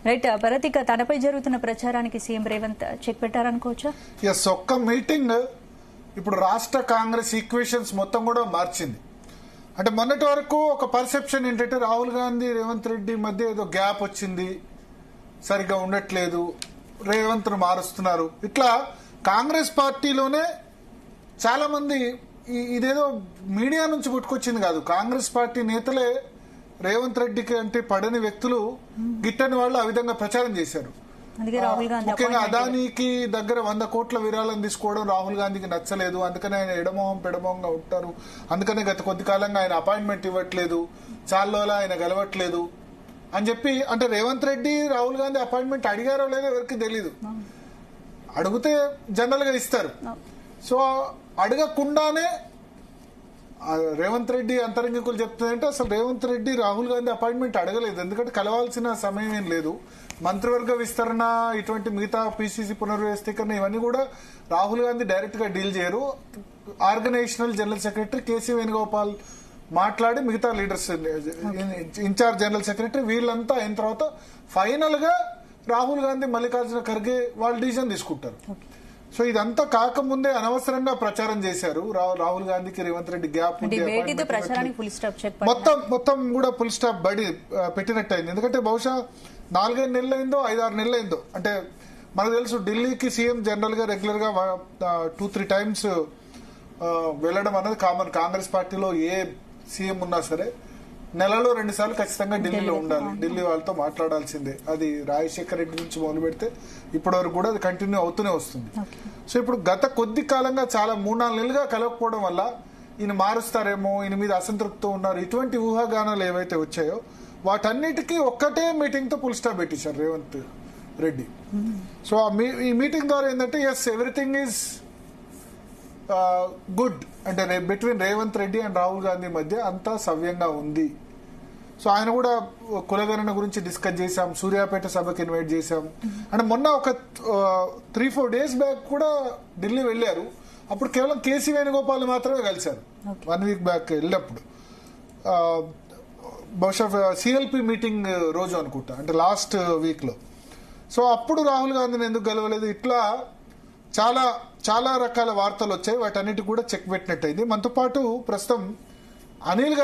Right Bharat, ఇక తనపై జరుగుతున్న ప్రచారానికి సీఎం రేవంత్ చెక్ పెట్టారనుకోవచ్చా? ఎస్, ఒక్క మీటింగ్ ఇప్పుడు రాష్ట్ర కాంగ్రెస్ ఈక్వేషన్స్ మొత్తం కూడా మార్చింది. అంటే మొన్నటి వరకు ఒక పర్సెప్షన్ ఏంటంటే రాహుల్ గాంధీ రేవంత్ రెడ్డి మధ్య ఏదో గ్యాప్ వచ్చింది, సరిగ్గా ఉండట్లేదు, రేవంత్ ను మారుస్తున్నారు. ఇట్లా కాంగ్రెస్ పార్టీలోనే చాలా మంది ఇదేదో మీడియా నుంచి పుట్టుకొచ్చింది కాదు, కాంగ్రెస్ పార్టీ నేతలే రేవంత్ రెడ్డికి అంటే పడని వ్యక్తులు, గిట్టని వాళ్ళు ఆ విధంగా ప్రచారం చేశారు. ముఖ్యంగా అదానీకి దగ్గర 100 కోట్ల విరాళం తీసుకోవడం రాహుల్ గాంధీకి నచ్చలేదు, అందుకని ఆయన ఎడమోహం పెడమోహంగా ఉంటారు, అందుకని గత కొద్ది కాలంగా ఆయన అపాయింట్మెంట్ ఇవ్వట్లేదు, చాలాలో ఆయన గెలవట్లేదు అని చెప్పి. అంటే రేవంత్ రెడ్డి రాహుల్ గాంధీ అపాయింట్మెంట్ అడిగారో లేదో ఎవరికి తెలీదు, అడిగితే జనరల్ గా ఇస్తారు. సో అడగకుండానే రేవంత్ రెడ్డి అంతరంగికులు చెప్తుందంటే అసలు రేవంత్ రెడ్డి రాహుల్ గాంధీ అపాయింట్మెంట్ అడగలేదు, ఎందుకంటే కలవాల్సిన సమయం ఏం లేదు. మంత్రివర్గ విస్తరణ, ఇటువంటి మిగతా పిసిసి పునర్వ్యవస్థీకరణ ఇవన్నీ కూడా రాహుల్ గాంధీ డైరెక్ట్ గా డీల్ చేయరు. Organisational general secretary KC Venugopal మాట్లాడి మిగతా లీడర్స్, ఇన్ఛార్జ్ జనరల్ సెక్రటరీ వీళ్ళంతా అయిన తర్వాత ఫైనల్ గా రాహుల్ గాంధీ మల్లికార్జున ఖర్గే వాళ్ళు డిసిజన్ తీసుకుంటారు. సో ఇదంతా కాకముందే అనవసరంగా ప్రచారం చేశారు. రాహుల్ గాంధీకి రేవంత్ రెడ్డి గ్యాప్ మొత్తం కూడా ఫుల్ స్టాప్ పెట్టినట్టు అయింది. ఎందుకంటే బహుశా 4-5 నెలలైందో 5-6 నెలలైందో. అంటే మనకు తెలుసు ఢిల్లీకి సీఎం జనరల్ గా రెగ్యులర్ గా 2-3 టైమ్స్ వెళ్ళడం అనేది కామన్. కాంగ్రెస్ పార్టీలో ఏ సీఎం ఉన్నా సరే నెలలో 2 సార్లు ఖచ్చితంగా ఢిల్లీలో ఉండాలి, ఢిల్లీ వాళ్ళతో మాట్లాడాల్సిందే. అది రాజశేఖర రెడ్డి నుంచి మొదలు పెడితే ఇప్పటి వరకు కూడా అది కంటిన్యూ అవుతూనే వస్తుంది. సో ఇప్పుడు గత కొద్ది కాలంగా చాలా 3-4 నెలలుగా కలవకపోవడం వల్ల ఈయన మారుస్తారేమో, ఈయన మీద అసంతృప్తితో ఉన్నారు, ఇటువంటి ఊహాగానాలు ఏవైతే వచ్చాయో వాటన్నిటికీ ఒక్కటే మీటింగ్ తో ఫుల్ స్టాప్ పెట్టేశారు రేవంత్ రెడ్డి. సో ఈ మీటింగ్ ద్వారా ఏంటంటే ఎస్ ఎవ్రీథింగ్ ఈజ్ గుడ్, అంటే బిట్వీన్ రేవంత్ రెడ్డి అండ్ రాహుల్ గాంధీ మధ్య అంతా సవ్యంగా ఉంది. సో ఆయన కూడా కులగణన గురించి డిస్కస్ చేశాం, సూర్యాపేట సభకి ఇన్వైట్ చేశాం. అంటే మొన్న ఒక 3-4 డేస్ బ్యాక్ కూడా ఢిల్లీ వెళ్లారు, అప్పుడు కేవలం కేసీ వేణుగోపాల్ మాత్రమే కలిశారు. 1 వీక్ బ్యాక్ వెళ్ళినప్పుడు బహుశా సిఎల్పి మీటింగ్ రోజు అనుకుంటా, అంటే లాస్ట్ వీక్ లో. సో అప్పుడు రాహుల్ గాంధీని ఎందుకు గెలవలేదు, ఇట్లా చాలా చాలా రకాల వార్తలు వచ్చాయి. వాటన్నిటి కూడా చెక్ పెట్టినట్టయింది. మనతో పాటు ప్రస్తుతం అనిల్